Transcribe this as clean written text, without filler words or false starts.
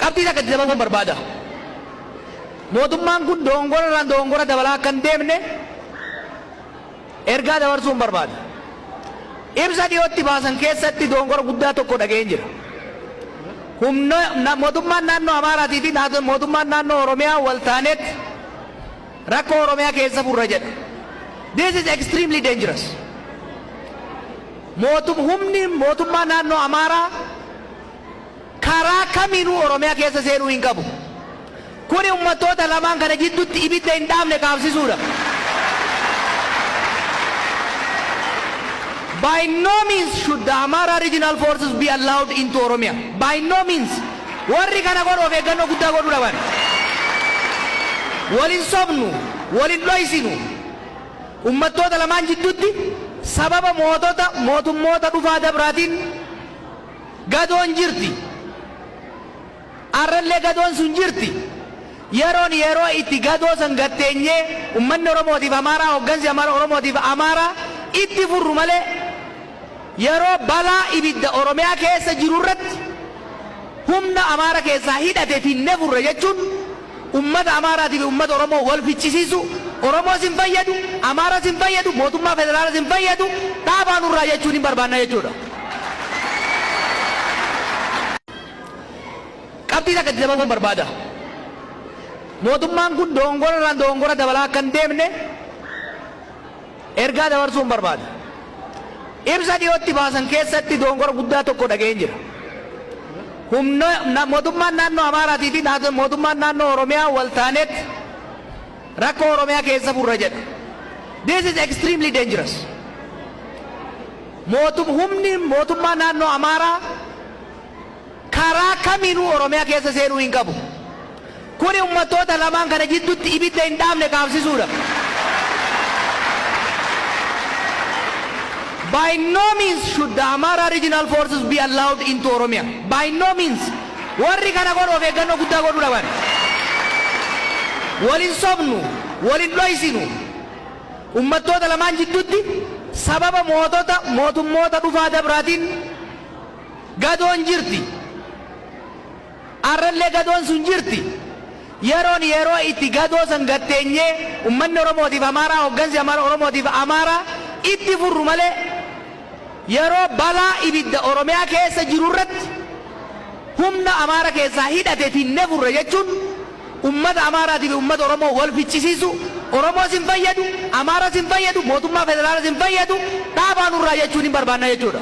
qabxii takka itti dabaluun barbaada. Mootummaan kun dongora dabalaa kan deemne ergaa dabarsuun barbaada. Ibsa dhiyootti baasan keessatti dongora guddaa tokko dhageen jira. Mootummaan naannoo Amaaraatii fi mootummaan naannoo Oromiyaa wal taanetti rakkoo Oromiyaa keessa furra jedha. This is extremely dangerous. Humni mootummaa naannoo Amaaraa karaa kamiinuu Oromiyaa keessa seenuu hin qabu. Kuni ummatoota lamaan kana jidduutti ibidda hin dhaamne kaabsisuudha. By no means should the Amara regional forces be allowed into Oromia. By no means. Warri kana godhu of eeggannoo guddaa godhuu dhaban. Walin sobnu, walin dhoysinu. Ummatoota lamaan jidduutti sababa mootummoota dhufaa dabraatiin gadoon jirti. Arrallee gadoon sun jirti. Yeroo itti gadoo san gatteenyee ummanni Oromootiif Amaaraa hoggansi Oromootiif Amaaraa itti furru malee yeroo balaa ibidda Oromiyaa keessa jiru irratti humna Amaaraa keessaa hidhate finnee furre jechuun ummata Amaaraatiif ummata Oromoo wal fichisiisu. Oromoos hin fayyadu, Amaaraas hin fayyadu, mootummaa federaalas hin fayyadu, dhaabaa nurraa jechuun hin barbaanna jechuudha. Qabxii takka itti dabaluun barbaada. Mootummaan kun dongora dabalaa kan deemne ergaa dabarsuun barbaada. Ibsa dhiyootti baasan keessatti dongora guddaa tokko dhageen jira. Mootummaan naannoo Amaaraatii fi mootummaan naannoo Oromiyaa wal taanetti rakkoo Oromiyaa keessa furra jedha. This is extremely dangerous. Humni mootummaa naannoo Amaaraa karaa kamiinuu Oromiyaa keessa seenuu hin qabu. Kuni ummatoota lamaan kana jidduutti ibidda hin dhaamne kaabsisuudha. By no means should the Amara regional forces be allowed into Oromia. By no means. Warri kana godhu of eeggannoo guddaa godhuu dhaban. Walin sobnu, walin dhoysinu. Ummatoota lamaan jidduutti sababa mootummoota dhufaa dabraatiin gadoon jirti. Arrallee gadoon sun jirti. Yeroo itti gadoo san gatteenyee ummanni Oromootiif Amaaraa hoggansi Oromootiif Amaaraa itti furru malee yeroo balaa ibidda Oromiyaa keessa jiru irratti humna Amaaraa keessaa hidhate finnee furre jechuun ummata Amaaraatiif ummata Oromoo wal fichisiisu. Oromoos hin fayyadu, Amaaraas hin fayyadu, mootummaa federaalas hin fayyadu, dhaabaa nurraa jechuun hin barbaanna jechuudha.